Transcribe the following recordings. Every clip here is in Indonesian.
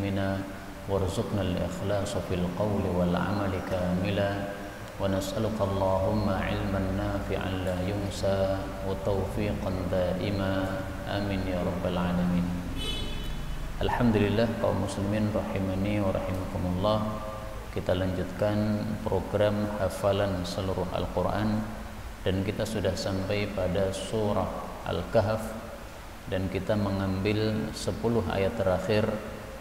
علمنا وارزقنا الإخلاص في القول والعمل كاملا ونسألك اللهم علما نافعا لا ينسى وتوفيقا دائما آمين يا رب العالمين. Alhamdulillah kaum muslimin rahimani wa rahimakumullah. Kita lanjutkan program hafalan seluruh Al-Quran dan kita sudah sampai pada surah Al-Kahf dan kita mengambil 10 ayat terakhir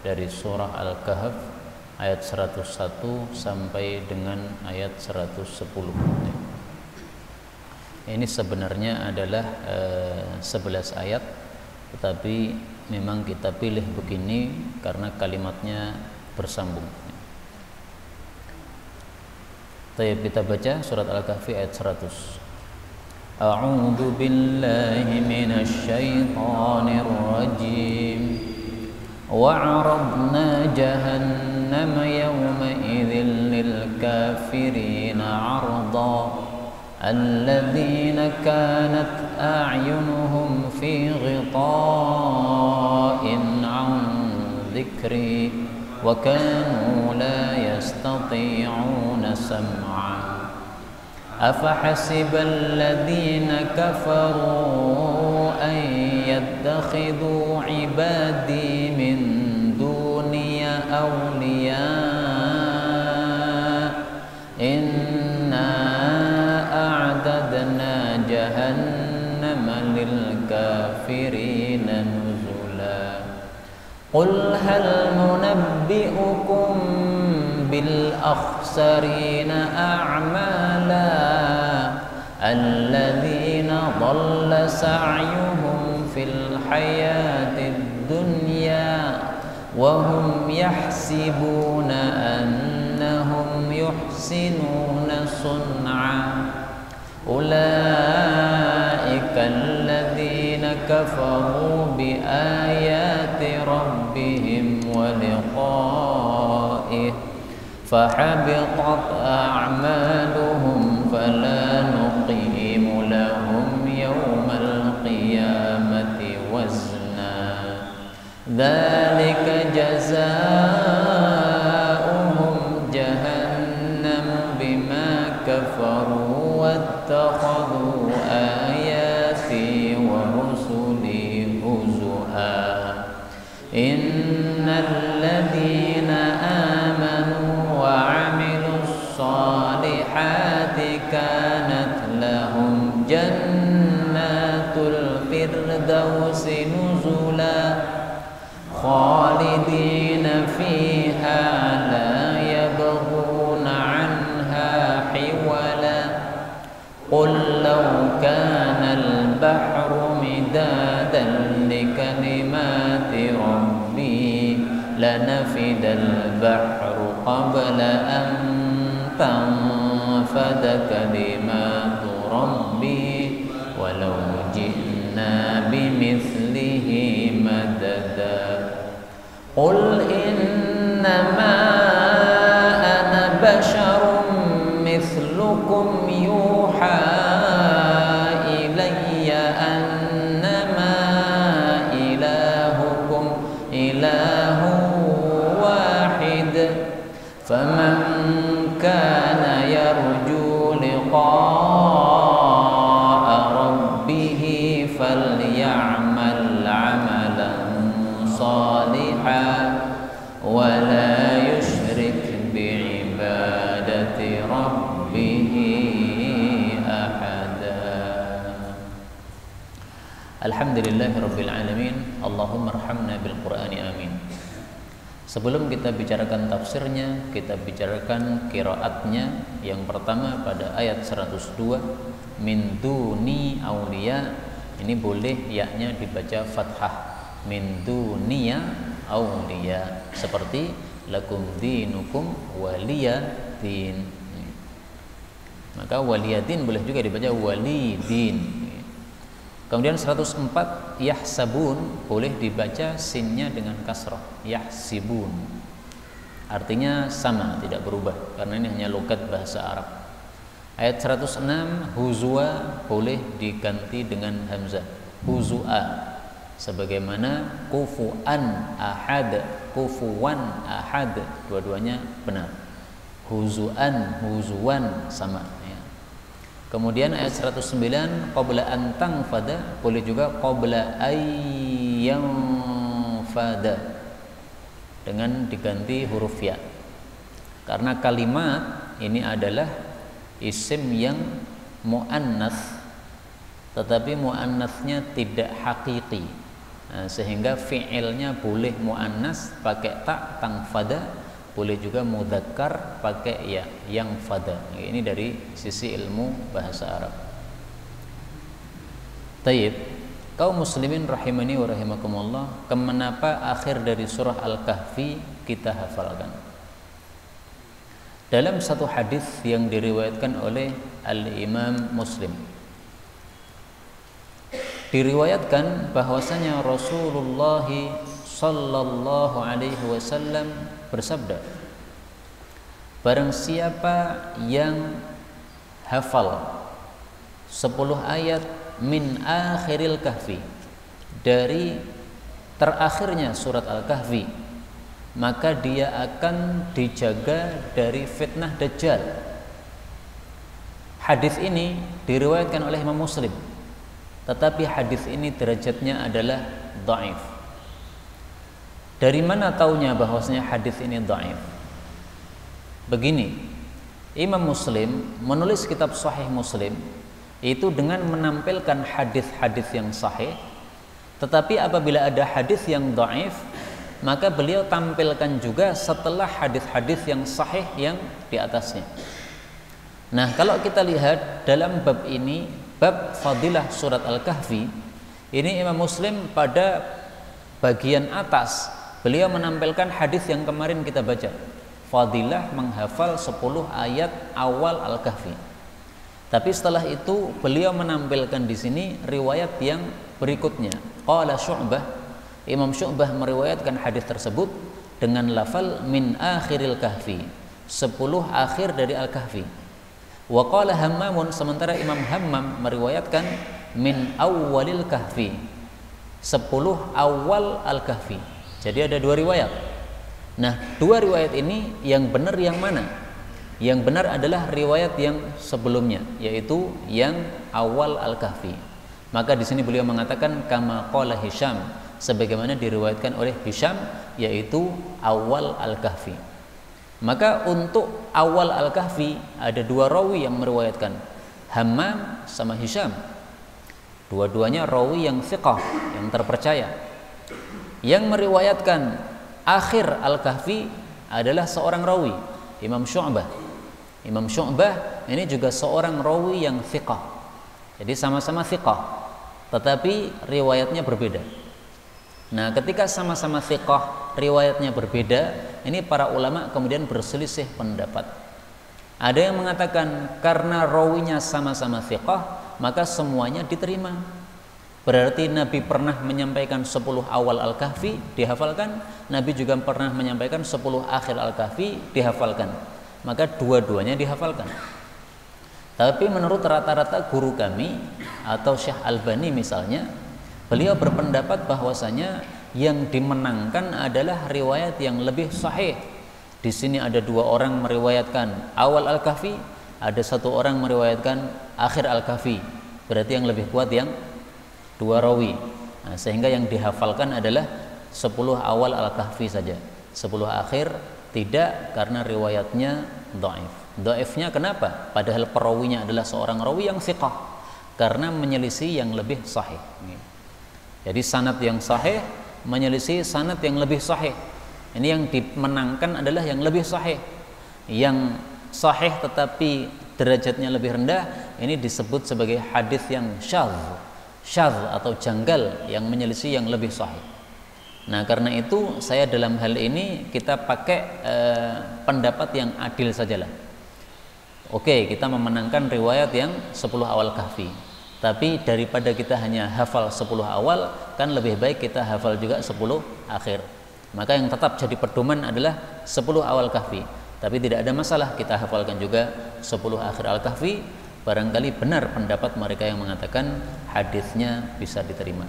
dari surah Al-Kahf ayat 101 sampai dengan ayat 110. Ini sebenarnya adalah 11 ayat, tetapi memang kita pilih begini karena kalimatnya bersambung. Baik, kita baca surat Al-Kahfi ayat 100. A'udzu billahi minasy syaithanir rajim. Wa'aradna jahannama yawma idzil lil kafirina 'arda. الذين كانت أعينهم في غطاء عن ذكري وكانوا لا يستطيعون سمعا أفحسب الذين كفروا أن يتخذوا عبادي من دوني أولياء أعتدنا جهنم للكافرين نزلا قل هل ننبئكم بالأخسرين أعمالا الذين ضل سعيهم في الحياة الدنيا وهم يحسبون أنهم يحسنون صنعا أولئك الذين كفروا بآيات ربهم ولقائه فحبطت أعمالهم فلا نقيم لهم يوم القيامة وزنا ذلك جزاؤهم جهنم بما كفروا واتخذوا آياتي ورسلي هزؤا إن الذين آمنوا وعملوا الصالحات كانت لهم جنات الفردوس نزلا خالدين فيها لا يبغون عنها حولا قل لو كان البحر مدادا لكلمات ربي لنفد البحر قبل أن تنفد كلمات ربي ولو جئنا بمثله مددا قل إنما أنا بشر مثلكم يوحى إلي أنما إلهكم إله واحد فمن كان يرجو لقاء ربه فليعمل عملا صالحا ولا يشرك بعبادة ربه أحدا. Alhamdulillahirabbil alamin. Allahumma arhamna bil Qur'ani amin. Sebelum kita bicarakan tafsirnya, kita bicarakan qiraatnya. Yang pertama pada ayat 102, min duni auliya. Ini boleh ya-nya dibaca fathah. Min duniya auliya, seperti lakum dinukum waliyadin. Maka waliyadin boleh juga dibaca walidin. Kemudian 104 yahsabun boleh dibaca sinnya dengan kasrah, yahsibun. Artinya sama, tidak berubah karena ini hanya logat bahasa Arab. Ayat 106 huzwa boleh diganti dengan hamzah, huzua, sebagaimana kufuan ahad kufuwan ahad, dua-duanya benar. Huzuan, huzuan sama ya. Kemudian ayat 109 qabla an tanfada, boleh juga qabla ayyam fada dengan diganti huruf ya. Karena kalimat ini adalah isim yang muannats, tetapi muannasnya tidak hakiki. Nah, sehingga fi'ilnya boleh muannas pakai ta tangfada, boleh juga mudzakkar pakai ya yang fada. Ini dari sisi ilmu bahasa Arab. Tayyib, kaum muslimin rahimani wa rahimakumullah, kenapa akhir dari surah Al-Kahfi kita hafalkan? Dalam satu hadis yang diriwayatkan oleh Al-Imam Muslim, diriwayatkan bahwasanya Rasulullah sallallahu alaihi wasallam bersabda, barang siapa yang hafal 10 ayat min akhiril kahfi, dari terakhirnya surat Al-Kahfi, maka dia akan dijaga dari fitnah Dajjal. Hadis ini diriwayatkan oleh Imam Muslim, tetapi hadis ini derajatnya adalah dhaif. Dari mana taunya bahwasanya hadis ini dhaif? Begini, Imam Muslim menulis kitab Sahih Muslim itu dengan menampilkan hadis-hadis yang sahih, tetapi apabila ada hadis yang dhaif, maka beliau tampilkan juga setelah hadis-hadis yang sahih yang di atasnya. Nah, kalau kita lihat dalam bab ini, bab fadilah surat Al-Kahfi, ini Imam Muslim pada bagian atas beliau menampilkan hadis yang kemarin kita baca, fadilah menghafal 10 ayat awal Al-Kahfi. Tapi setelah itu beliau menampilkan di sini riwayat yang berikutnya. Qala Syu'bah, Imam Syu'bah meriwayatkan hadis tersebut dengan lafal min akhiril kahfi, 10 akhir dari Al-Kahfi. Wa qala Hammamun, sementara Imam Hammam meriwayatkan min awwalil kahfi, 10 awal Al-Kahfi. Jadi ada dua riwayat. Nah, dua riwayat ini yang benar yang mana? Yang benar adalah riwayat yang sebelumnya, yaitu yang awal Al-Kahfi. Maka di sini beliau mengatakan kama qala Hisham, sebagaimana diriwayatkan oleh Hisham, yaitu awal Al-Kahfi. Maka untuk awal Al-Kahfi ada dua rawi yang meriwayatkan, Hammam sama Hisham. Dua-duanya rawi yang thiqah, yang terpercaya. Yang meriwayatkan akhir Al-Kahfi adalah seorang rawi, Imam Syu'bah. Imam Syu'bah ini juga seorang rawi yang thiqah. Jadi sama-sama thiqah, tetapi riwayatnya berbeda. Nah, ketika sama-sama thiqah, riwayatnya berbeda, ini para ulama kemudian berselisih pendapat. Ada yang mengatakan karena rawinya sama-sama thiqah, maka semuanya diterima. Berarti Nabi pernah menyampaikan 10 awal Al-Kahfi dihafalkan, Nabi juga pernah menyampaikan 10 akhir Al-Kahfi dihafalkan. Maka dua-duanya dihafalkan. Tapi menurut rata-rata guru kami atau Syekh Albani misalnya, beliau berpendapat bahwasanya yang dimenangkan adalah riwayat yang lebih sahih. Di sini ada dua orang meriwayatkan awal Al-Kahfi, ada satu orang meriwayatkan akhir Al-Kahfi. Berarti yang lebih kuat yang dua rawi. Nah, sehingga yang dihafalkan adalah 10 awal Al-Kahfi saja. 10 akhir tidak, karena riwayatnya dhaif. Dhaifnya kenapa? Padahal perawinya adalah seorang rawi yang thiqah, karena menyelisih yang lebih sahih. Jadi sanad yang sahih menyelisih sanad yang lebih sahih. Ini yang dimenangkan adalah yang lebih sahih. Yang sahih tetapi derajatnya lebih rendah, ini disebut sebagai hadis yang syadz atau janggal, yang menyelisih yang lebih sahih. Nah, karena itu saya dalam hal ini kita pakai pendapat yang adil sajalah. Oke, kita memenangkan riwayat yang 10 awal Kahfi. Tapi daripada kita hanya hafal 10 awal, kan lebih baik kita hafal juga 10 akhir. Maka yang tetap jadi pedoman adalah 10 awal Kahfi. Tapi tidak ada masalah kita hafalkan juga 10 akhir Al-Kahfi. Barangkali benar pendapat mereka yang mengatakan hadisnya bisa diterima.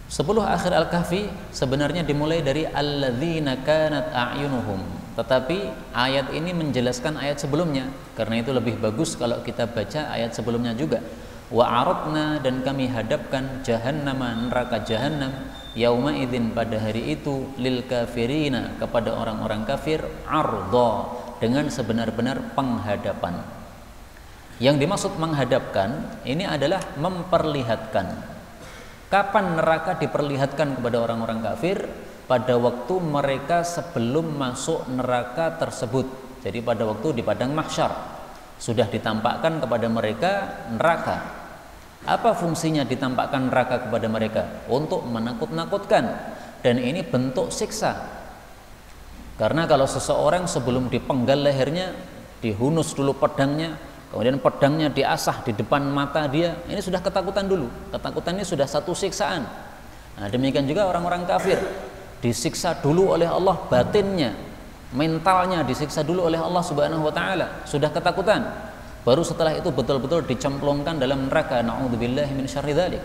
10 akhir Al-Kahfi sebenarnya dimulai dari alladzina kanat a'yunuhum, tetapi ayat ini menjelaskan ayat sebelumnya. Karena itu lebih bagus kalau kita baca ayat sebelumnya juga. Wa aradna, dan kami hadapkan jahannama, neraka jahannam, yauma idzin, pada hari itu, lil kafirina, kepada orang-orang kafir, arda, dengan sebenar-benar penghadapan. Yang dimaksud menghadapkan ini adalah memperlihatkan. Kapan neraka diperlihatkan kepada orang-orang kafir? Pada waktu mereka sebelum masuk neraka tersebut. Jadi pada waktu di padang mahsyar sudah ditampakkan kepada mereka neraka. Apa fungsinya ditampakkan neraka kepada mereka? Untuk menakut-nakutkan, dan ini bentuk siksa. Karena kalau seseorang sebelum dipenggal lehernya, dihunus dulu pedangnya, kemudian pedangnya diasah di depan mata dia, ini sudah ketakutan dulu. Ketakutan ini sudah satu siksaan. Nah, demikian juga orang-orang kafir, disiksa dulu oleh Allah batinnya, mentalnya disiksa dulu oleh Allah Subhanahu wa taala, sudah ketakutan. Baru setelah itu betul-betul dicemplungkan dalam neraka. Na'udzubillahi min syarri dzalik.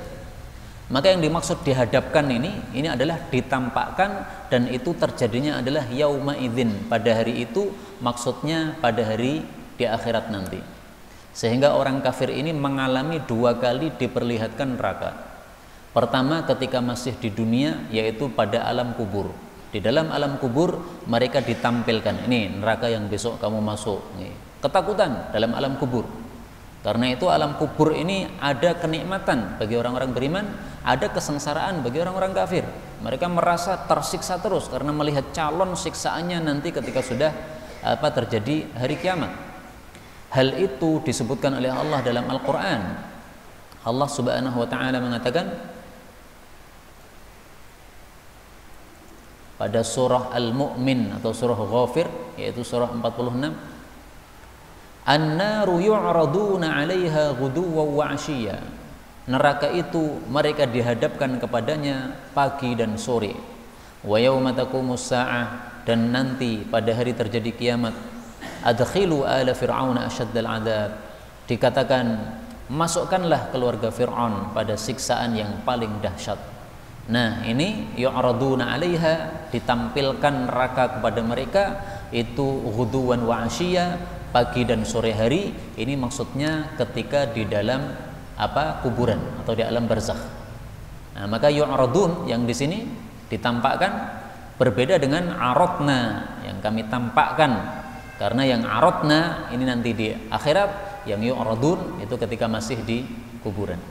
Maka yang dimaksud dihadapkan ini adalah ditampakkan, dan itu terjadinya adalah yauma idzin, pada hari itu, maksudnya pada hari di akhirat nanti. Sehingga orang kafir ini mengalami 2 kali diperlihatkan neraka. Pertama ketika masih di dunia, yaitu pada alam kubur. Di dalam alam kubur mereka ditampilkan, ini neraka yang besok kamu masuk. Ketakutan dalam alam kubur. Karena itu alam kubur ini ada kenikmatan bagi orang-orang beriman, ada kesengsaraan bagi orang-orang kafir. Mereka merasa tersiksa terus karena melihat calon siksaannya nanti ketika sudah terjadi hari kiamat. Hal itu disebutkan oleh Allah dalam Al-Quran. Allah Subhanahu wa ta'ala mengatakan pada surah Al-Mu'min atau surah Ghafir, yaitu surah 46, An-naru yu'raduna 'alaiha ghuduwwan wa 'ashiyya. Neraka itu mereka dihadapkan kepadanya pagi dan sore. Wa yauma taqumus saa'ah, dan nanti pada hari terjadi kiamat, adkhilu ala fir'auna asyaddal 'adzab. Dikatakan, masukkanlah keluarga Fir'aun pada siksaan yang paling dahsyat. Nah, ini yu'raduna 'alaiha, ditampilkan neraka kepada mereka, itu ghuduwan wa 'ashiyya, pagi dan sore hari. Ini maksudnya ketika di dalam kuburan atau di alam barzakh. Nah, maka yu'radun yang di sini ditampakkan berbeda dengan aradna yang kami tampakkan. Karena yang aradna ini nanti di akhirat, yang yu'radun itu ketika masih di kuburan.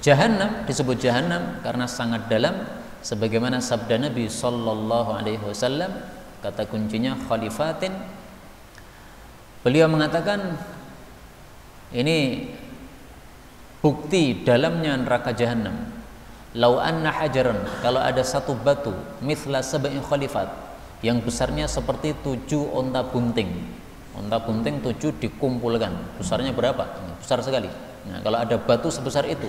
Jahannam disebut jahannam karena sangat dalam, sebagaimana sabda Nabi sallallahu alaihi wasallam, kata kuncinya khalifatin. Beliau mengatakan ini bukti dalamnya neraka jahannam. Lau anna hajaran, kalau ada satu batu, mithla sab'i khalifat, yang besarnya seperti 7 onta bunting. Onta bunting 7 dikumpulkan. Besarnya berapa? Besar sekali. Nah, kalau ada batu sebesar itu,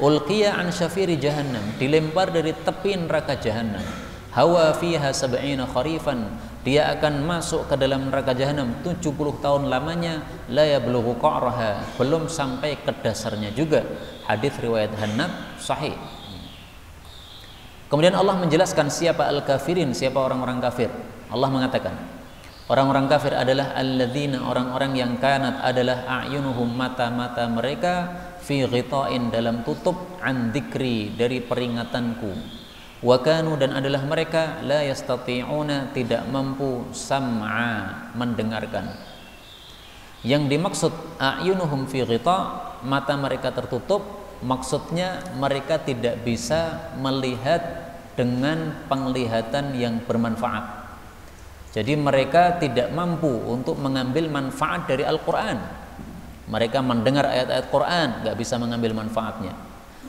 ulqiya an syafiri jahannam, dilempar dari tepi neraka jahannam. Hawa fiha sab'ina kharifan, dia akan masuk ke dalam neraka jahanam 70 tahun lamanya, la yablughu qa'raha, belum sampai ke dasarnya juga. Hadis riwayat Hannab sahih. Kemudian Allah menjelaskan siapa al-kafirin, siapa orang-orang kafir. Allah mengatakan, orang-orang kafir adalah alladzina, orang-orang yang kanat adalah a'yunuhum, mata-mata mereka, fi ghita'in, dalam tutup, an dzikri, dari peringatanku. Wa kanu, dan adalah mereka, la yastati'una, tidak mampu, sam'a, mendengarkan. Yang dimaksud a'yunuhum fi ghita', mata mereka tertutup, maksudnya mereka tidak bisa melihat dengan penglihatan yang bermanfaat. Jadi mereka tidak mampu untuk mengambil manfaat dari Al-Quran. Mereka mendengar ayat-ayat Quran, gak bisa mengambil manfaatnya.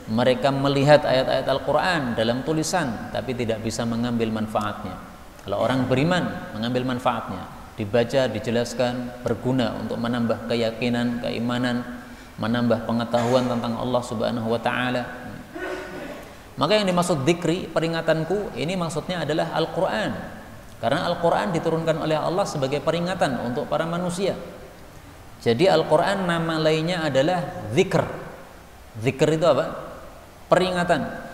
Mereka melihat ayat-ayat Al-Quran dalam tulisan, tapi tidak bisa mengambil manfaatnya. Kalau orang beriman, mengambil manfaatnya, dibaca, dijelaskan, berguna untuk menambah keyakinan, keimanan, menambah pengetahuan tentang Allah Subhanahu wa ta'ala. Maka yang dimaksud dzikri, peringatanku, ini maksudnya adalah Al-Quran. Karena Al-Quran diturunkan oleh Allah sebagai peringatan untuk para manusia. Jadi Al-Quran nama lainnya adalah dzikr. Dzikr itu apa? peringatan.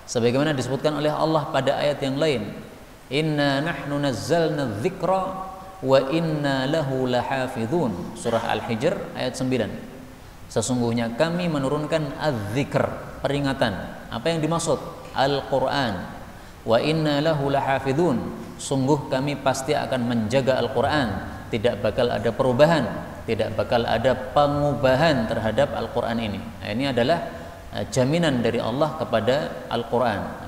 Sebagaimana disebutkan oleh Allah pada ayat yang lain, inna nahnu nazzalna dzikra wa inna lahu lahafizun. Surah Al-Hijr ayat 9. Sesungguhnya kami menurunkan adz-dzikr, peringatan. Apa yang dimaksud? Al-Quran. Wa inna lahu lahafizun. Sungguh kami pasti akan menjaga Al-Quran. Tidak bakal ada perubahan, tidak bakal ada pengubahan terhadap Al-Quran ini. Nah, ini adalah jaminan dari Allah kepada Al-Quran.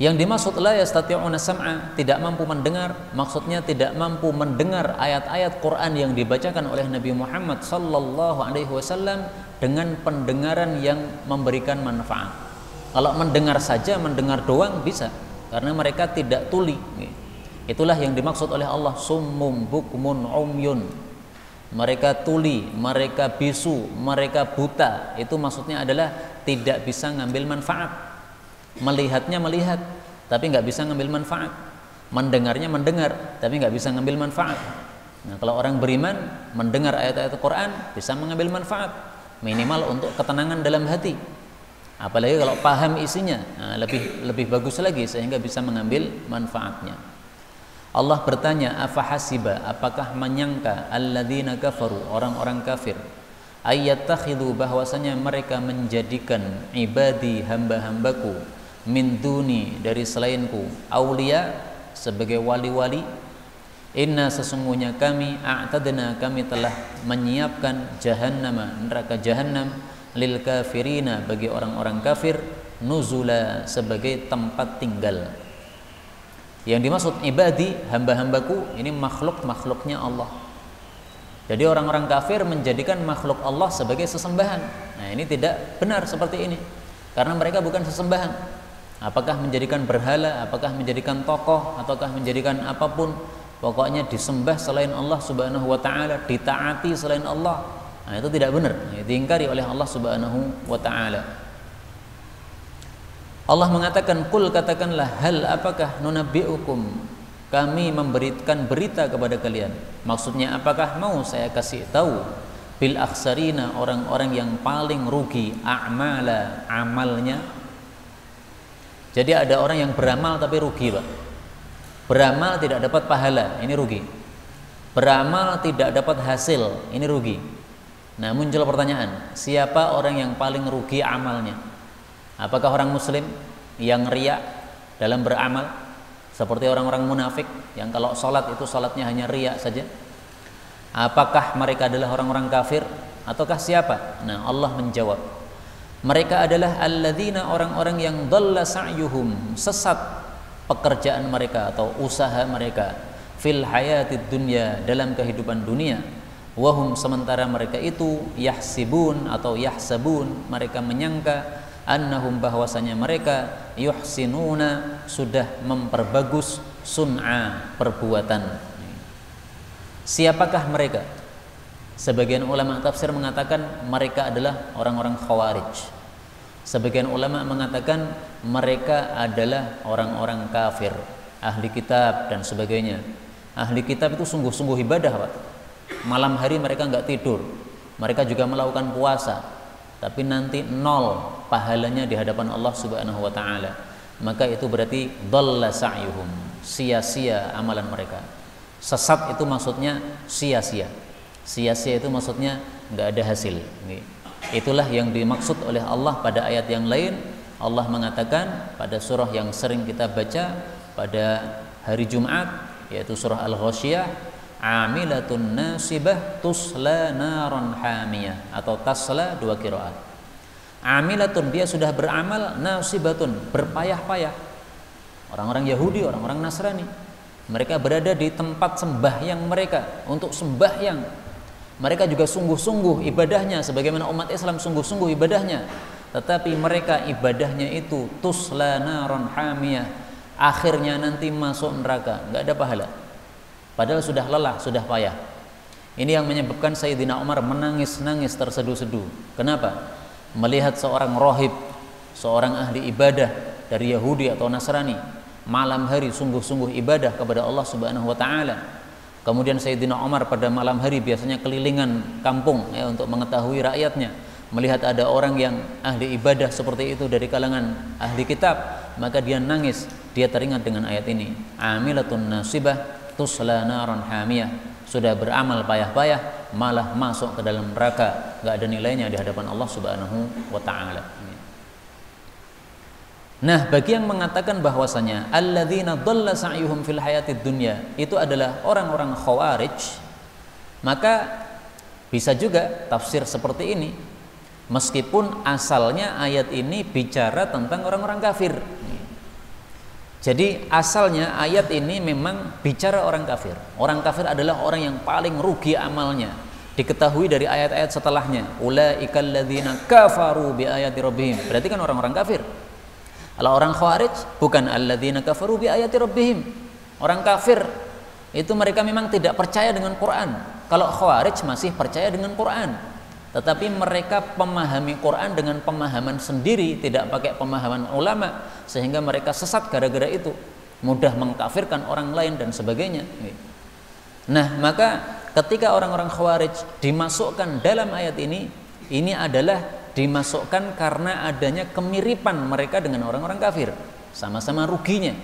Yang dimaksud la yastati'una sam'a, tidak mampu mendengar, maksudnya tidak mampu mendengar ayat-ayat Quran yang dibacakan oleh Nabi Muhammad sallallahu alaihi wasallam dengan pendengaran yang memberikan manfaat. Kalau mendengar saja, mendengar doang bisa, karena mereka tidak tuli. Itulah yang dimaksud oleh Allah, summum bukmun umyun. Mereka tuli, mereka bisu, mereka buta. Itu maksudnya adalah tidak bisa ngambil manfaat. Melihatnya melihat, tapi nggak bisa ngambil manfaat. Mendengarnya mendengar, tapi nggak bisa ngambil manfaat. Nah, kalau orang beriman mendengar ayat-ayat Quran bisa mengambil manfaat, minimal untuk ketenangan dalam hati. Apalagi kalau paham isinya, nah, lebih bagus lagi sehingga bisa mengambil manfaatnya. Allah bertanya, afahasiba, apakah menyangka alladzina kafaru, orang-orang kafir, ayyattakhidhu, bahwasanya mereka menjadikan ibadi, hamba-hambaku, min duni, dari selainku, aulia, sebagai wali-wali. Inna, sesungguhnya kami, a'tadna, kami telah menyiapkan jahannama, neraka jahannam, lil kafirina, bagi orang-orang kafir, nuzula, sebagai tempat tinggal. Yang dimaksud ibadi, hamba-hambaku, ini makhluk-makhluknya Allah. Jadi orang-orang kafir menjadikan makhluk Allah sebagai sesembahan. Nah, ini tidak benar seperti ini, karena mereka bukan sesembahan. Apakah menjadikan berhala, apakah menjadikan tokoh, ataukah menjadikan apapun, pokoknya disembah selain Allah Subhanahu wa ta'ala, ditaati selain Allah. Nah, itu tidak benar, diingkari oleh Allah Subhanahu wa ta'ala. Allah mengatakan, qul, katakanlah, hal, apakah, nunabbi'ukum, kami memberikan berita kepada kalian. Maksudnya apakah mau saya kasih tahu, bil akhsarina, orang-orang yang paling rugi, a'mala, amalnya. Jadi ada orang yang beramal tapi rugi, Pak. Beramal tidak dapat pahala, ini rugi. Beramal tidak dapat hasil, ini rugi. Nah, muncul pertanyaan, siapa orang yang paling rugi amalnya? Apakah orang muslim yang riya dalam beramal, seperti orang-orang munafik yang kalau sholat itu sholatnya hanya riya saja? Apakah mereka adalah orang-orang kafir ataukah siapa? Nah, Allah menjawab, mereka adalah alladzina, orang-orang yang dhalla sa'yuhum, sesat pekerjaan mereka atau usaha mereka, fil hayatid dunya, dalam kehidupan dunia, wahum, sementara mereka itu, yahsibun atau yahsabun, mereka menyangka, annahum, bahwasanya mereka, yuhsinuna, sudah memperbagus, sun'a, perbuatan. Siapakah mereka? Sebagian ulama tafsir mengatakan mereka adalah orang-orang Khawarij. Sebagian ulama mengatakan mereka adalah orang-orang kafir, ahli kitab dan sebagainya. Ahli kitab itu sungguh-sungguh ibadah, Pak. Malam hari mereka nggak tidur, mereka juga melakukan puasa, tapi nanti nol pahalanya di hadapan Allah Subhanahu wa ta'ala. Maka itu berarti dhalla sa'yuhum, sia-sia amalan mereka. Sesat itu maksudnya sia-sia. Sia-sia itu maksudnya nggak ada hasil. Itulah yang dimaksud oleh Allah pada ayat yang lain. Allah mengatakan pada surah yang sering kita baca pada hari Jumat, yaitu surah Al-Ghasyiyah, amilatun nasibah tusla naron hamiyah, atau tasla, dua qiraat. Amilatun, dia sudah beramal, nasibatun, berpayah-payah. Orang-orang Yahudi, orang-orang Nasrani, mereka berada di tempat sembahyang mereka untuk sembahyang. Mereka juga sungguh-sungguh ibadahnya, sebagaimana umat Islam sungguh-sungguh ibadahnya. Tetapi mereka ibadahnya itu tusla naron hamiyah, akhirnya nanti masuk neraka, nggak ada pahala. Padahal sudah lelah, sudah payah. Ini yang menyebabkan Sayyidina Umar menangis-nangis terseduh-seduh. Kenapa? Melihat seorang rohib, seorang ahli ibadah dari Yahudi atau Nasrani, malam hari sungguh-sungguh ibadah kepada Allah Subhanahu wa ta'ala. Kemudian Sayyidina Umar pada malam hari biasanya kelilingan kampung, ya, untuk mengetahui rakyatnya. melihat ada orang yang ahli ibadah seperti itu dari kalangan ahli kitab, maka dia nangis, dia teringat dengan ayat ini, amilatun nasibah tusla naran hamiyah, sudah beramal payah-payah malah masuk ke dalam neraka, enggak ada nilainya di hadapan Allah Subhanahu wa taala. Nah, bagi yang mengatakan bahwasanya alladzina dhalla sa'yuhum fil hayatid dunya itu adalah orang-orang khawarij, maka bisa juga tafsir seperti ini, meskipun asalnya ayat ini bicara tentang orang-orang kafir. Jadi asalnya ayat ini memang bicara orang kafir. Orang kafir adalah orang yang paling rugi amalnya. Diketahui dari ayat-ayat setelahnya, ulaikal ladzina kafaru bi ayati rabbihim. Berarti kan orang-orang kafir. Kalau orang khawarij bukan alladzina kafaru bi ayati rabbihim. Orang kafir itu mereka memang tidak percaya dengan Quran. Kalau khawarij masih percaya dengan Quran. Tetapi mereka memahami Quran dengan pemahaman sendiri, tidak pakai pemahaman ulama, sehingga mereka sesat gara-gara itu, mudah mengkafirkan orang lain dan sebagainya. Nah, maka ketika orang-orang khawarij dimasukkan dalam ayat ini adalah dimasukkan karena adanya kemiripan mereka dengan orang-orang kafir, sama-sama ruginya.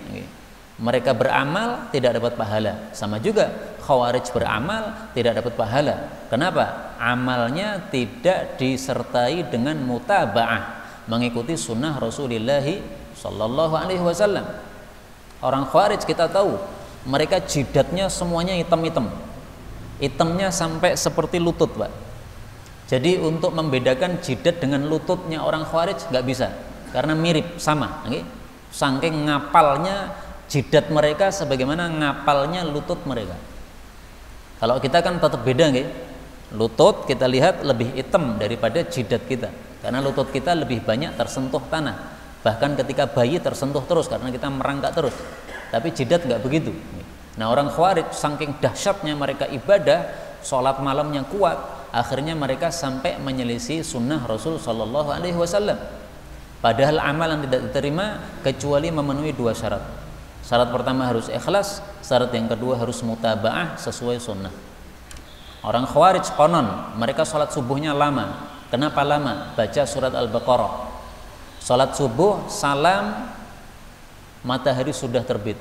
Mereka beramal tidak dapat pahala, sama juga khawarij beramal tidak dapat pahala. Kenapa? Amalnya tidak disertai dengan mutaba'ah, mengikuti sunnah Rasulullah sallallahu alaihi wasallam. Orang khawarij kita tahu, mereka jidatnya semuanya hitam-hitam. Hitamnya sampai seperti lutut, Pak. Jadi untuk membedakan jidat dengan lututnya orang khawarij nggak bisa, karena mirip, sama. Saking ngapalnya jidat mereka sebagaimana ngapalnya lutut mereka. Kalau kita kan tetap beda, nggih. Lutut kita lihat lebih hitam daripada jidat kita, karena lutut kita lebih banyak tersentuh tanah. Bahkan ketika bayi tersentuh terus karena kita merangkak terus. Tapi jidat nggak begitu. Nah, orang khawarij saking dahsyatnya mereka ibadah, sholat malamnya kuat, akhirnya mereka sampai menyelisih sunnah Rasul Shallallahu Alaihi Wasallam. Padahal amalan tidak diterima kecuali memenuhi dua syarat. Syarat pertama harus ikhlas, syarat yang kedua harus mutaba'ah sesuai sunnah. Orang khawarij konon mereka sholat subuhnya lama. Kenapa lama? Baca surat Al-Baqarah. Sholat subuh, salam, matahari sudah terbit.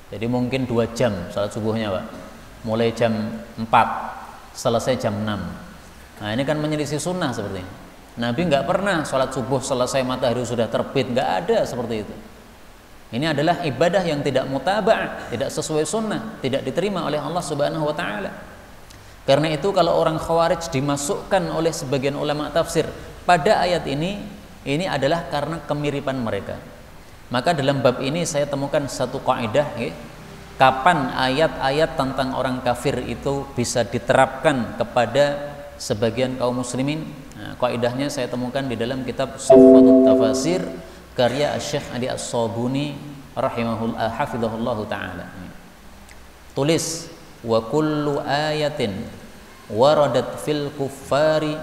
Jadi mungkin 2 jam sholat subuhnya, Pak. Mulai jam 4, selesai jam 6. Nah, ini kan menyelisih sunnah seperti ini. Nabi nggak pernah sholat subuh selesai matahari sudah terbit, nggak ada seperti itu. Ini adalah ibadah yang tidak mutaba'ah, tidak sesuai sunnah, tidak diterima oleh Allah Subhanahu wa taala. Karena itu kalau orang khawarij dimasukkan oleh sebagian ulama tafsir pada ayat ini adalah karena kemiripan mereka. Maka dalam bab ini saya temukan satu kaidah, kapan ayat-ayat tentang orang kafir itu bisa diterapkan kepada sebagian kaum muslimin. Nah, kaidahnya saya temukan di dalam kitab Sufwatut Tafasir karya Syekh Ali As-Sabuni rahimahullah hafizahullahu taala. Tulis, wa kullu ayatin waradat fil kuffari,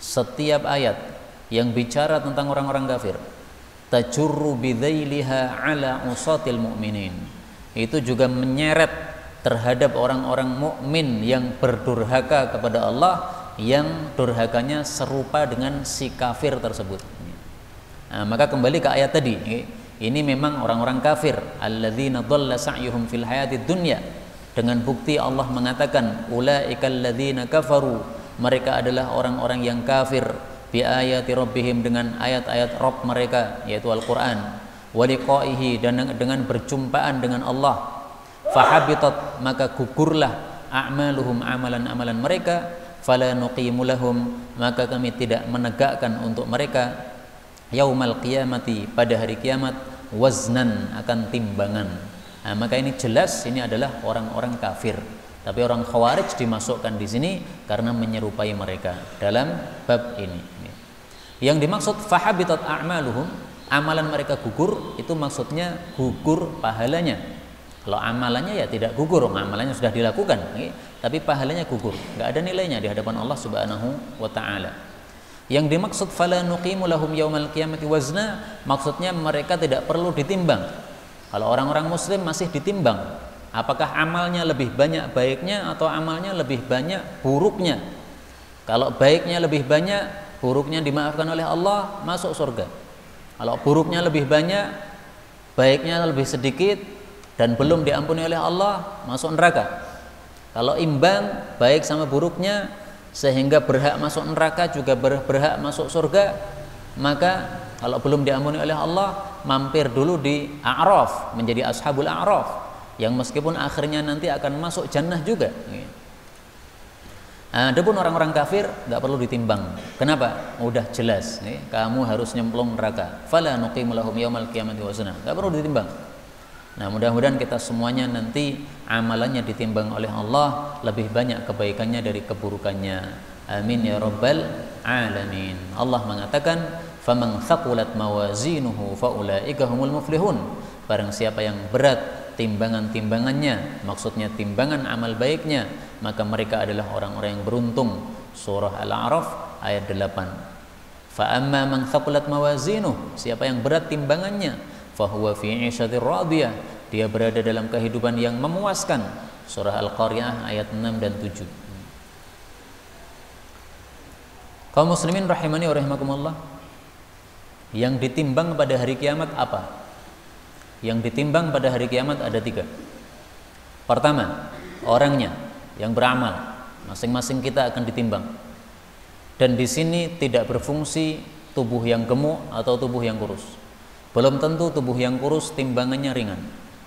setiap ayat yang bicara tentang orang-orang kafir, tajurru bidzailiha ala usatil mu'minin, itu juga menyeret terhadap orang-orang mukmin yang berdurhaka kepada Allah, yang durhakanya serupa dengan si kafir tersebut. Nah, maka kembali ke ayat tadi, ini memang orang-orang kafir, alladzina dhalla sa'yuhum fil hayatid dunya, dengan bukti Allah mengatakan ulaikal ladzina kafaru, mereka adalah orang-orang yang kafir, bi ayati rabbihim, dengan ayat-ayat Rabb mereka yaitu Al-Qur'an, wa liqaihi, dan dengan berjumpaan dengan Allah, fahabitat, maka gugurlah, a'maluhum, amalan-amalan mereka, fala nuqimu lahum, maka kami tidak menegakkan untuk mereka yaumal qiyamati, pada hari kiamat, waznan, akan timbangan. Nah, maka ini jelas ini adalah orang-orang kafir. Tapi orang khawarij dimasukkan di sini karena menyerupai mereka dalam bab ini. Yang dimaksud fahabitat a'maluhum, amalan mereka gugur, itu maksudnya gugur pahalanya. Kalau amalannya ya tidak gugur, amalannya sudah dilakukan, tapi pahalanya gugur, nggak ada nilainya di hadapan Allah Subhanahu wa taala. Yang dimaksud fala nuqimu lahum yaumal qiyamati wazna, maksudnya mereka tidak perlu ditimbang. Kalau orang-orang muslim masih ditimbang, apakah amalnya lebih banyak baiknya atau amalnya lebih banyak buruknya. Kalau baiknya lebih banyak, buruknya dimaafkan oleh Allah, masuk surga. Kalau buruknya lebih banyak, baiknya lebih sedikit dan belum diampuni oleh Allah, masuk neraka. Kalau imbang baik sama buruknya sehingga berhak masuk neraka juga berhak masuk surga, maka kalau belum diampuni oleh Allah, mampir dulu di A'raf, menjadi ashabul A'raf, yang meskipun akhirnya nanti akan masuk jannah juga. Adapun orang-orang kafir nggak perlu ditimbang. Kenapa? Udah jelas, kamu harus nyemplung neraka. Fala nuqimu lahum yaumal qiyamati wazna. Nggak perlu ditimbang. Nah, mudah-mudahan kita semuanya nanti amalannya ditimbang oleh Allah, lebih banyak kebaikannya dari keburukannya. Amin ya rabbal alamin. Allah mengatakan, "Faman thaqulat mawazinuhu faulaika humul muflihun." Barang siapa yang berat timbangan-timbangannya, maksudnya timbangan amal baiknya, maka mereka adalah orang-orang yang beruntung. Surah Al-A'raf ayat 8. Fa amma man thaqulat mawazinuhu, siapa yang berat timbangannya, fahuwa fi 'ishatir radiyah, dia berada dalam kehidupan yang memuaskan. Surah Al-Qariyah ayat 6 dan 7. Kaum muslimin rahimani wa rahimakumullah, yang ditimbang pada hari kiamat apa? Yang ditimbang pada hari kiamat ada 3. Pertama, orangnya yang beramal, masing-masing kita akan ditimbang. Dan di sini tidak berfungsi tubuh yang gemuk atau tubuh yang kurus. Belum tentu tubuh yang kurus timbangannya ringan,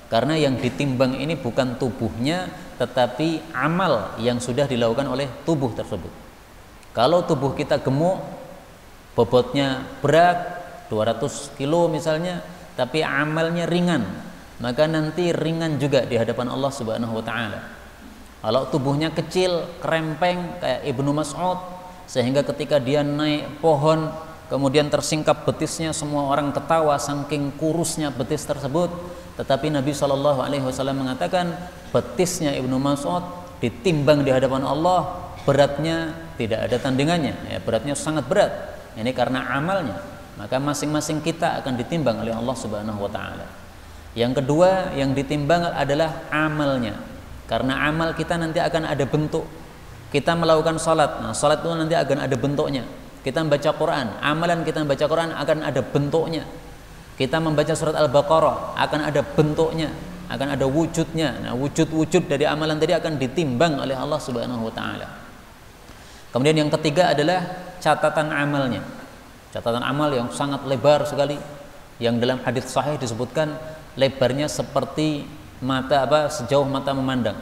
karena yang ditimbang ini bukan tubuhnya, tetapi amal yang sudah dilakukan oleh tubuh tersebut. Kalau tubuh kita gemuk, bobotnya berat 200 kilo misalnya, tapi amalnya ringan, maka nanti ringan juga di hadapan Allah Subhanahu wa taala. Kalau tubuhnya kecil, krempeng kayak Ibnu Mas'ud, sehingga ketika dia naik pohon kemudian tersingkap betisnya, semua orang ketawa saking kurusnya betis tersebut, tetapi Nabi SAW mengatakan betisnya Ibnu Mas'ud ditimbang di hadapan Allah, beratnya tidak ada tandingannya, ya, beratnya sangat berat. Ini karena amalnya. Maka masing-masing kita akan ditimbang oleh Allah Subhanahu wa taala. Yang kedua, yang ditimbang adalah amalnya. Karena amal kita nanti akan ada bentuk. Kita melakukan salat, nah salat itu nanti akan ada bentuknya. Kita membaca Quran, amalan kita membaca Quran akan ada bentuknya. Kita membaca surat Al-Baqarah akan ada bentuknya, akan ada wujudnya. Nah, wujud-wujud dari amalan tadi akan ditimbang oleh Allah Subhanahu wa taala. Kemudian yang ketiga adalah catatan amalnya. Catatan amal yang sangat lebar sekali, yang dalam hadis sahih disebutkan lebarnya seperti mata sejauh mata memandang.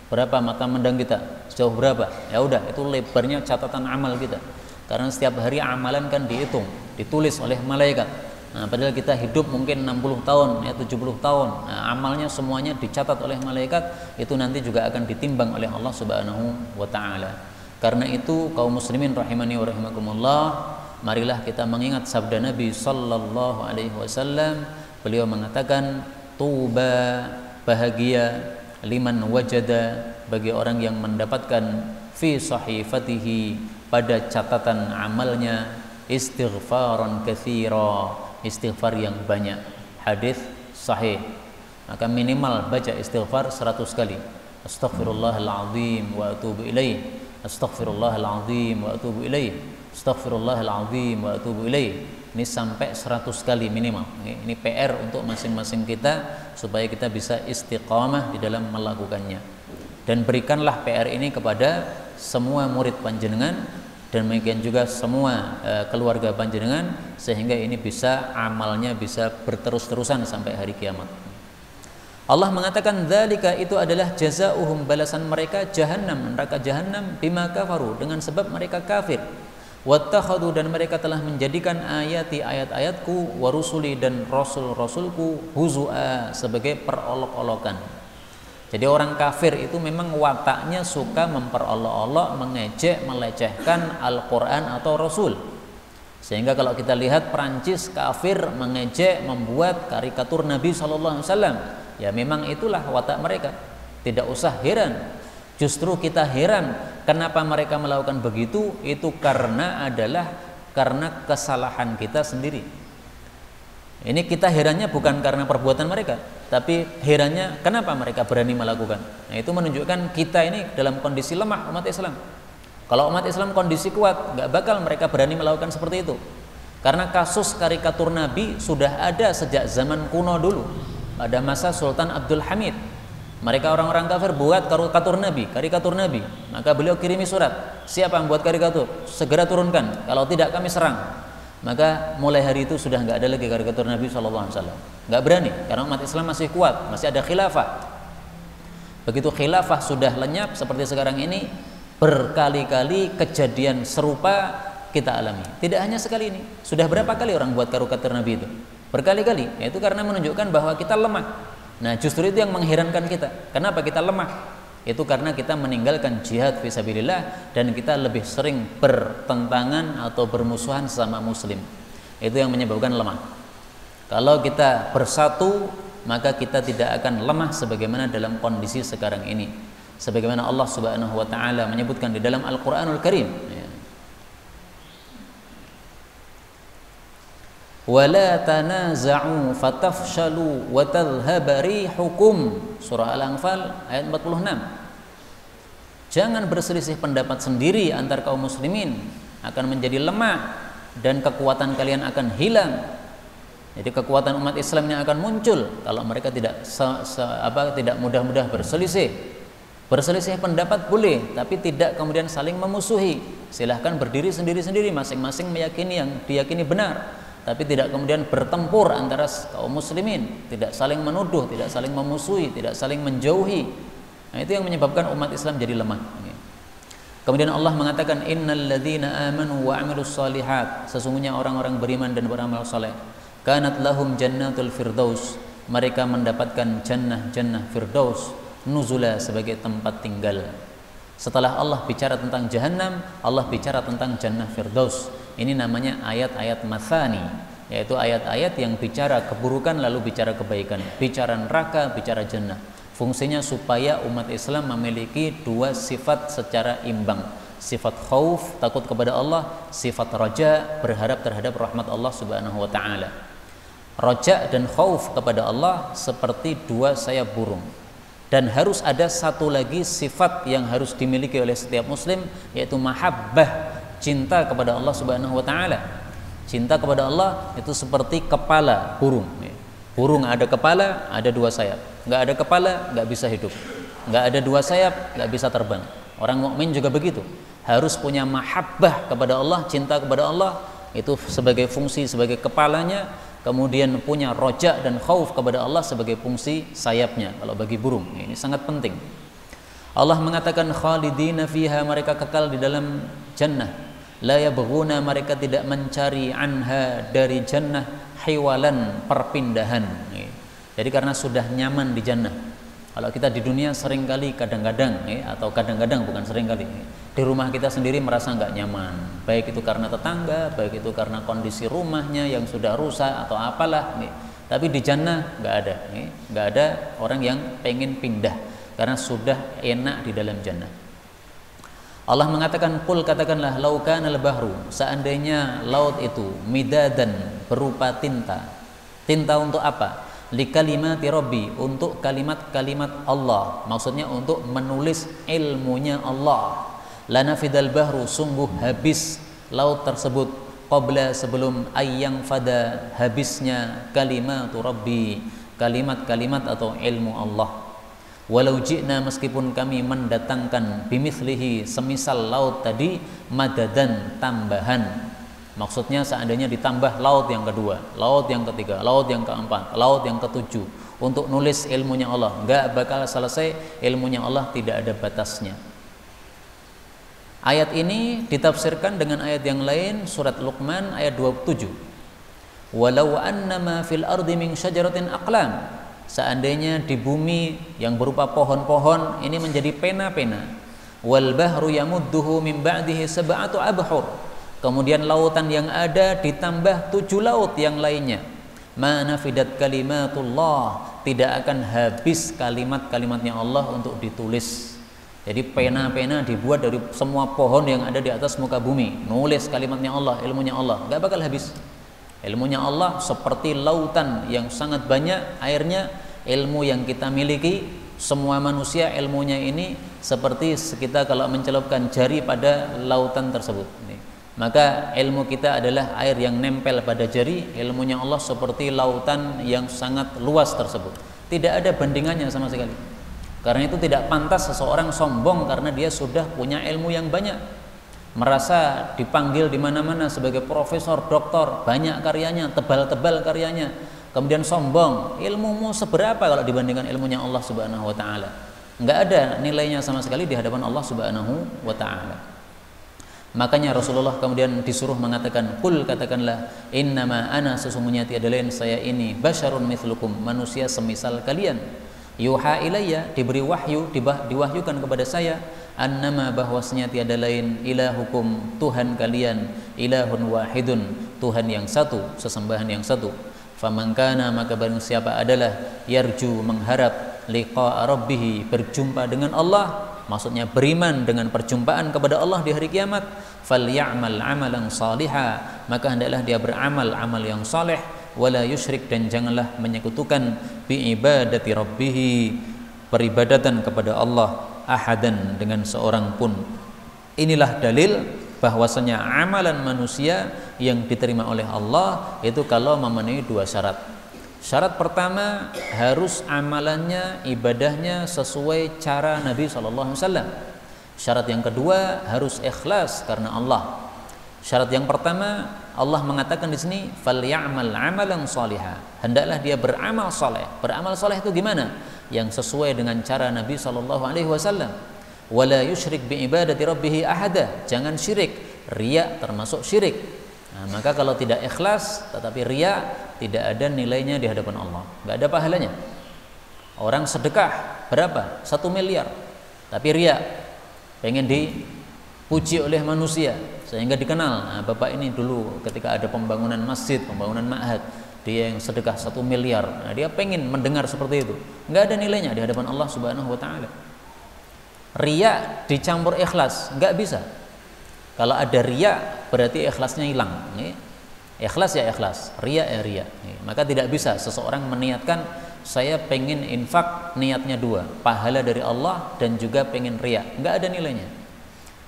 Berapa mata memandang kita? Sejauh berapa? Ya udah, itu lebarnya catatan amal kita. Karena setiap hari amalan kan dihitung, ditulis oleh malaikat. Nah, padahal kita hidup mungkin 60 tahun, ya 70 tahun. Nah, amalnya semuanya dicatat oleh malaikat, itu nanti juga akan ditimbang oleh Allah Subhanahu wa taala. Karena itu kaum muslimin rahimani wa rahimakumullah, marilah kita mengingat sabda Nabi sallallahu alaihi wasallam. Beliau mengatakan, tuba, bahagia, liman wajada, bagi orang yang mendapatkan fi sahifatihi, pada catatan amalnya, istighfaran katsira, istighfar yang banyak. Hadis sahih. Maka minimal baca istighfar 100 kali. Astaghfirullahalazim wa atubu ilaih. Astaghfirullahalazim wa atubu ilaih. Astaghfirullahalazim wa atubu ilaih. Ini sampai 100 kali minimal. Ini PR untuk masing-masing kita supaya kita bisa istiqamah di dalam melakukannya. Dan berikanlah PR ini kepada semua murid panjenengan dan demikian juga semua keluarga panjenengan, sehingga ini bisa amalnya bisa berterus-terusan sampai hari kiamat. Allah mengatakan dzalika, itu adalah jazaohum, balasan mereka jahannam, neraka jahannam, bima kafaru, dengan sebab mereka kafir. Wattakhadhu, dan mereka telah menjadikan ayati, ayat-ayatku, wa rusuli, dan rasul-rasulku, huzua, sebagai perolok-olokan. Jadi orang kafir itu memang wataknya suka memperolok-olok, mengejek, melecehkan Al-Quran atau Rasul. Sehingga kalau kita lihat Perancis kafir mengejek, membuat karikatur Nabi SAW, ya memang itulah watak mereka. Tidak usah heran. Justru kita heran kenapa mereka melakukan begitu. Itu karena kesalahan kita sendiri. Ini kita herannya bukan karena perbuatan mereka, tapi herannya kenapa mereka berani melakukan. Nah, itu menunjukkan kita ini dalam kondisi lemah, umat Islam. Kalau umat Islam kondisi kuat, nggak bakal mereka berani melakukan seperti itu. Karena kasus karikatur Nabi sudah ada sejak zaman kuno dulu. Pada masa Sultan Abdul Hamid, mereka orang-orang kafir buat karikatur Nabi. Maka beliau kirimi surat, siapa yang buat karikatur? Segera turunkan, kalau tidak kami serang. Maka mulai hari itu sudah nggak ada lagi karikatur Nabi SAW. Nggak berani, karena umat Islam masih kuat, masih ada khilafah. Begitu khilafah sudah lenyap seperti sekarang ini, berkali-kali kejadian serupa kita alami. Tidak hanya sekali ini, sudah berapa kali orang buat karikatur Nabi itu? Berkali-kali, yaitu karena menunjukkan bahwa kita lemah. Nah, justru itu yang mengherankan kita. Kenapa kita lemah? Itu karena kita meninggalkan jihad fisabilillah dan kita lebih sering bertentangan atau bermusuhan sama muslim. Itu yang menyebabkan lemah. Kalau kita bersatu, maka kita tidak akan lemah sebagaimana dalam kondisi sekarang ini. Sebagaimana Allah Subhanahu wa taala menyebutkan di dalam Al-Qur'anul Karim, wala tanaza'u fatafshalu wa tadhhaba rihukum, surah Al-Anfal ayat 46. Jangan berselisih pendapat sendiri antar kaum muslimin, akan menjadi lemah dan kekuatan kalian akan hilang. Jadi kekuatan umat Islamnya akan muncul kalau mereka tidak mudah-mudah berselisih. Berselisih pendapat boleh, tapi tidak kemudian saling memusuhi. Silahkan berdiri sendiri-sendiri, masing-masing meyakini yang diyakini benar, tapi tidak kemudian bertempur antara kaum muslimin, tidak saling menuduh, tidak saling memusuhi, tidak saling menjauhi. Nah, itu yang menyebabkan umat Islam jadi lemah. Kemudian Allah mengatakan, innal ladzina amanu wa 'amilus shalihat, sesungguhnya orang-orang beriman dan beramal saleh, kanat lahum jannatul firdaus, mereka mendapatkan jannah firdaus, nuzula, sebagai tempat tinggal. Setelah Allah bicara tentang Jahannam, Allah bicara tentang Jannah Firdaus. Ini namanya ayat-ayat mathani, yaitu ayat-ayat yang bicara keburukan lalu bicara kebaikan, bicara neraka, bicara jannah. Fungsinya supaya umat Islam memiliki dua sifat secara imbang. Sifat khauf, takut kepada Allah, sifat raja, berharap terhadap rahmat Allah Subhanahu wa taala. Raja dan khauf kepada Allah seperti dua sayap burung. Dan harus ada satu lagi sifat yang harus dimiliki oleh setiap muslim, yaitu mahabbah, cinta kepada Allah Subhanahu wa taala. Cinta kepada Allah itu seperti kepala burung. Burung ada kepala, ada dua sayap. Nggak ada kepala, nggak bisa hidup. Nggak ada dua sayap, nggak bisa terbang. Orang mukmin juga begitu. Harus punya mahabbah kepada Allah, cinta kepada Allah, itu sebagai fungsi sebagai kepalanya. Kemudian punya roja dan khauf kepada Allah sebagai fungsi sayapnya kalau bagi burung. Ini sangat penting. Allah mengatakan khalidina fiha, mereka kekal di dalam jannah. La yabghuna, mereka tidak mencari anha, dari jannah, hiwalan, perpindahan. Jadi karena sudah nyaman di jannah. Kalau kita di dunia seringkali kadang-kadang atau kadang-kadang bukan seringkali, di rumah kita sendiri merasa nggak nyaman, baik itu karena tetangga, baik itu karena kondisi rumahnya yang sudah rusak atau apalah. Tapi di jannah nggak ada orang yang pengen pindah karena sudah enak di dalam jannah. Allah mengatakan, qul, katakanlah, lau kanal bahru, seandainya laut itu midadan, berupa tinta. Tinta untuk apa? Li kalimati rabbi, untuk kalimat-kalimat Allah, maksudnya untuk menulis ilmunya Allah. Lanafidal bahru, sungguh habis laut tersebut, qabla, sebelum ayyang fada, habisnya kalimatu rabbi, kalimat-kalimat atau ilmu Allah. Walau ji'na, meskipun kami mendatangkan, bimithlihi, semisal laut tadi, madadan, tambahan. Maksudnya seandainya ditambah laut yang kedua, laut yang ketiga, laut yang keempat, laut yang ketujuh, untuk nulis ilmunya Allah, nggak bakal selesai. Ilmunya Allah tidak ada batasnya. Ayat ini ditafsirkan dengan ayat yang lain, surat Luqman ayat 27. Walau annama fil ardi min syajaratin aqlam, seandainya di bumi yang berupa pohon-pohon ini menjadi pena-pena. Wal bahru yamudduhu min ba'dihi sab'atu abhur, kemudian lautan yang ada ditambah 7 laut yang lainnya. Ma nafidat kalimatullah, tidak akan habis kalimat-kalimatnya Allah untuk ditulis. Jadi pena-pena dibuat dari semua pohon yang ada di atas muka bumi, nulis kalimatnya Allah, ilmunya Allah, gak bakal habis. Ilmunya Allah seperti lautan yang sangat banyak airnya. Ilmu yang kita miliki Semua manusia ilmunya ini seperti kita kalau mencelupkan jari pada lautan tersebut. Maka ilmu kita adalah air yang nempel pada jari, ilmunya Allah seperti lautan yang sangat luas tersebut. Tidak ada bandingannya sama sekali. Karena itu tidak pantas seseorang sombong karena dia sudah punya ilmu yang banyak. Merasa dipanggil di mana-mana sebagai profesor, doktor, banyak karyanya, tebal-tebal karyanya. Kemudian sombong, ilmumu seberapa kalau dibandingkan ilmunya Allah Subhanahu wa taala? Enggak ada nilainya sama sekali di hadapan Allah Subhanahu wa taala. Makanya Rasulullah kemudian disuruh mengatakan, "Qul," katakanlah, "innama ana," sesungguhnya tiada lain saya ini, "basyarun mithlukum," manusia semisal kalian. "Yuha ilayya," diberi wahyu, diwahyukan kepada saya, "annama," bahwasanya tiada lain, "ilahukum," Tuhan kalian, "ilahun wahidun," Tuhan yang satu, sesembahan yang satu. "Faman kana," maka barang siapa adalah, "yarju," mengharap, "liqa'a rabbih," berjumpa dengan Allah, maksudnya beriman dengan perjumpaan kepada Allah di hari kiamat, "falyamal amalan shaliha," maka hendaklah dia beramal amal yang saleh, "wala yusyrik," dan janganlah menyekutukan, "bi ibadati rabbih," peribadatan kepada Allah, "ahadan," dengan seorang pun. Inilah dalil bahwasanya amalan manusia yang diterima oleh Allah itu kalau memenuhi dua syarat. Syarat pertama, harus amalannya, ibadahnya sesuai cara Nabi SAW. Syarat yang kedua, harus ikhlas karena Allah. Syarat yang pertama, Allah mengatakan di sini, "Falyamal amalan shaliha," hendaklah dia beramal saleh. Beramal saleh itu gimana? Yang sesuai dengan cara Nabi SAW. "Wala yusyrik bi ibadati rabbih ahada," jangan syirik. Riya termasuk syirik. Nah, maka kalau tidak ikhlas tetapi riya, tidak ada nilainya di hadapan Allah, nggak ada pahalanya. Orang sedekah berapa? 1 miliar, tapi riya, pengen dipuji oleh manusia sehingga dikenal. Nah, bapak ini dulu ketika ada pembangunan masjid, pembangunan ma'had, dia yang sedekah 1 miliar. Nah, dia pengen mendengar seperti itu, nggak ada nilainya di hadapan Allah Subhanahu wa taala. Riya dicampur ikhlas, nggak bisa. Kalau ada riya berarti ikhlasnya hilang. Ikhlas ya ikhlas, riya ya riya. Maka tidak bisa seseorang meniatkan, saya pengen infak, niatnya dua, pahala dari Allah dan juga pengen riya, nggak ada nilainya.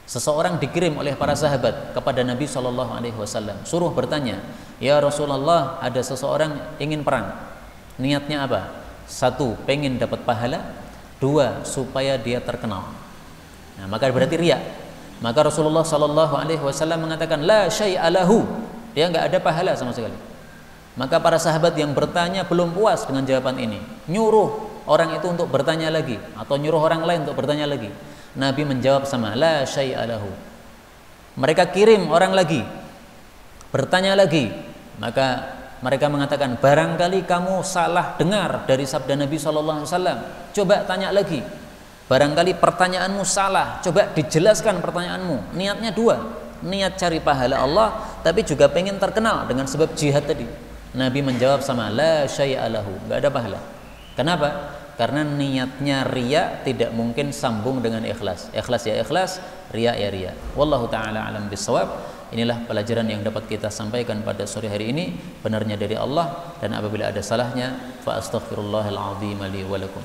Seseorang dikirim oleh para sahabat kepada Nabi SAW, suruh bertanya, "Ya Rasulullah, ada seseorang ingin perang, niatnya apa? 1, pengen dapat pahala, 2, supaya dia terkenal." Nah, maka berarti riya. Maka Rasulullah SAW mengatakan, "La syai'a lahu," dia nggak ada pahala sama sekali. Maka para sahabat yang bertanya belum puas dengan jawaban ini, nyuruh orang itu untuk bertanya lagi, atau nyuruh orang lain untuk bertanya lagi. Nabi menjawab sama, "La syai'a lahu." Mereka kirim orang lagi, bertanya lagi. Maka mereka mengatakan, "Barangkali kamu salah dengar dari sabda Nabi SAW. Coba tanya lagi. Barangkali pertanyaanmu salah, coba dijelaskan pertanyaanmu." Niatnya dua, niat cari pahala Allah, tapi juga pengen terkenal dengan sebab jihad tadi. Nabi menjawab sama, "La syai'a lahu," nggak ada pahala. Kenapa? Karena niatnya riya tidak mungkin sambung dengan ikhlas. Ikhlas ya ikhlas, riya ya riya. Wallahu ta'ala alam bisawab. Inilah pelajaran yang dapat kita sampaikan pada sore hari ini. Benarnya dari Allah, dan apabila ada salahnya, fa astaghfirullahal azim li wa lakum.